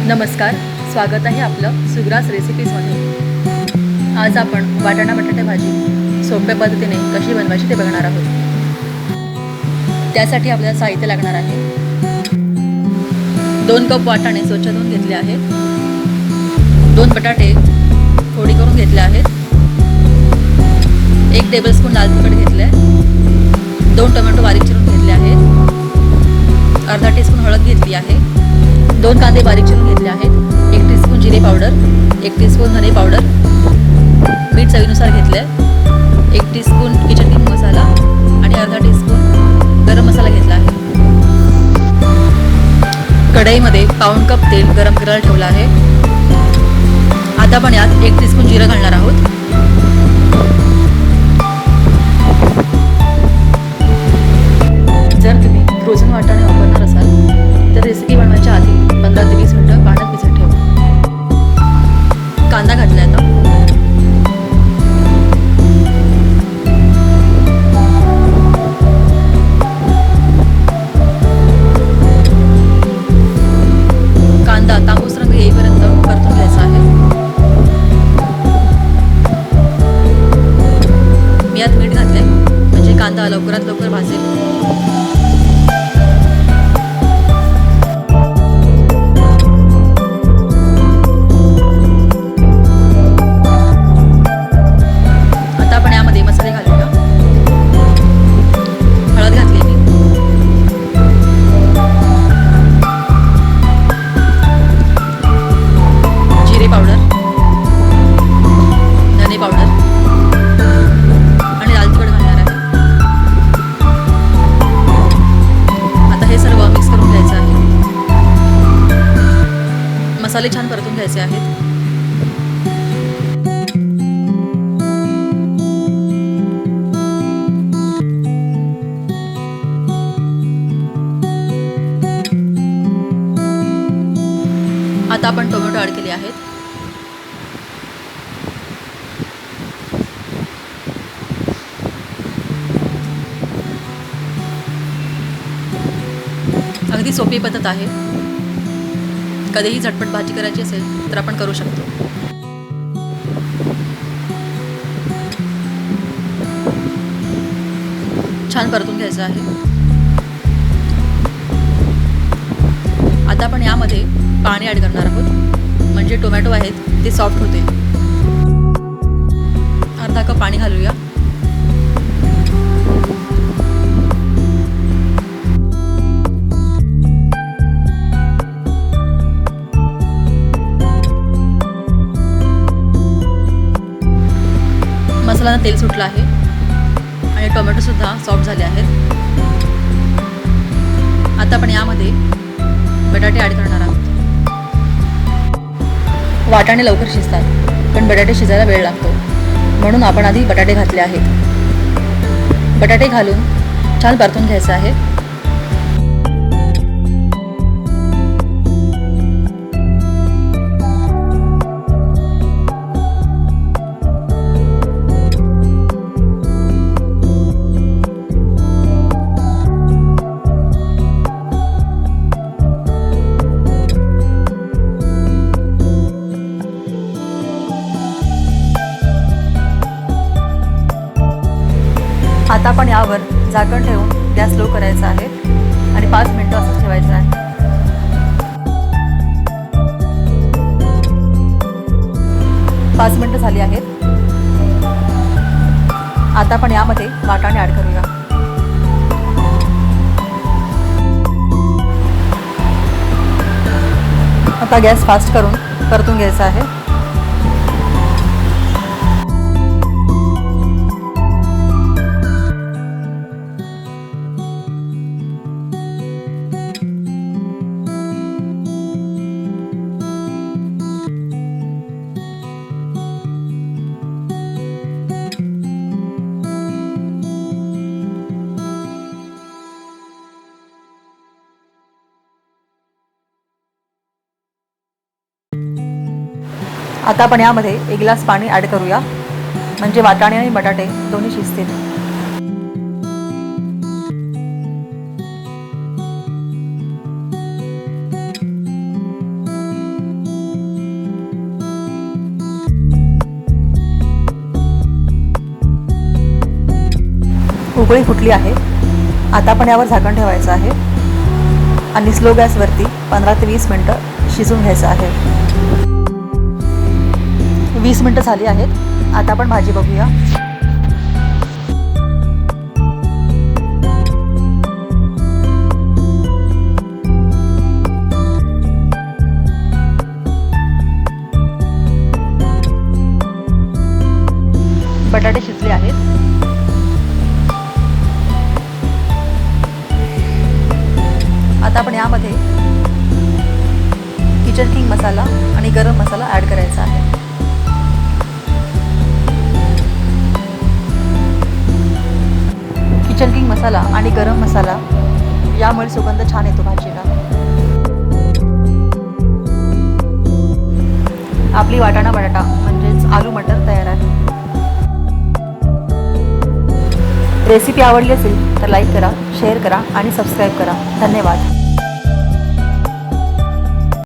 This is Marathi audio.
नमस्कार, स्वागत आहे आपलं सुग्रास रेसिपीजमध्ये। आज आपण वाटाणा बटाटे भाजी सोप्या पद्धतीने कशी बनवायची ते बघणार आहोत। त्यासाठी आपल्याला साहित्य लागणार आहे 2 कप वाटाणे स्वच्छ धुवून घेतले आहेत, 2 बटाटे फोडी करून घेतले आहेत, 1 टेबलस्पून लाल तिखट घेतले, 2 टोमॅटो बारीक चिरून घेतले आहेत, अर्धा टीस्पून हळद घेतली आहे, 2 कांदे बारीक चिरून घेतले आहेत, 1 टीस्पून जिरे पावडर, 1 टीस्पून धने पावडर, मीठ चवीनुसार घेतले, 1 टीस्पून किचन किंग मसाला आणि अर्धा टीस्पून गरम मसाला घेतला आहे। कढईमध्ये पाऊण कप तेल गरम करायला ठेवलं आहे। आता आपण यात 1 टीस्पून जिरं घालणार आहोत। जर तुम्ही फ्रोझन वाटाणे वापरणार असाल तर रेसिपी बनवायच्या आधी 15 ते 20 मिनिटं पाण्यात भिजत ठेवा। कांदा घातला आता, कांदा तांबूस रंग येईपर्यंत परतून घ्यायचा आहे। मी यात मीठ घातले म्हणजे कांदा लवकरात लवकर भाजेल। मसाले छान परतून घ्यायचे आहेत। आता आपण टोमॅटो ॲड केले आहेत। अगदी सोपी पद्धत आहे। कधीही झटपट भाजी करायची असेल तर आपण करू शकतो। छान परतून घ्यायचं आहे। आता आपण यामध्ये पाणी ॲड करणार आहोत म्हणजे टोमॅटो आहेत ते सॉफ्ट होते। अर्धा कप पाणी घालूया। मसाल्याला तेल सुटलं आहे आणि टोमॅटो सुद्धा सॉफ्ट झाले आहेत। आता आपण यामध्ये बटाटे ॲड करणार आहोत। वाटाणे लवकर शिजतात पण बटाटे शिजायला वेळ लागतो, म्हणून आपण आधी बटाटे घातले आहेत। बटाटे घालून छान परतून घ्यायचं आहे। आता आपण यावर झाकण ठेवून गॅस लो करायचा आहे आणि 5 मिनिटं असं ठेवायचं आहे। 5 मिनिटं झाली आहेत। आता आपण यामध्ये वाटाणे ॲड करूया। आता गॅस फास्ट करून परतून घ्यायचा आहे। आता आपण यामध्ये 1 ग्लास पाणी ॲड करूया म्हणजे वाटाणे आणि बटाटे दोन्ही शिजतील। उकळी फुटली आहे. आता आपण यावर झाकण ठेवायचं आहे आणि स्लो गॅसवरती 15 ते 20 मिनटं शिजवून घ्यायचं आहे. 20 मिनटं झाली आहेत. आता आपण भाजी बघूया. बटाटे शिजले आहेत. आता आपण यामध्ये किचन किंग मसाला आणि गरम मसाला ॲड करायचा आहे. किचन किंग मसाला आणि गरम मसाला यामुळे सुगंध छान येतो भाजीला. आपली वाटाणा बटाटा म्हणजेच आलू मटर तयार आहे. रेसिपी आवडली असेल तर लाईक करा, शेअर करा आणि सबस्क्राईब करा. धन्यवाद.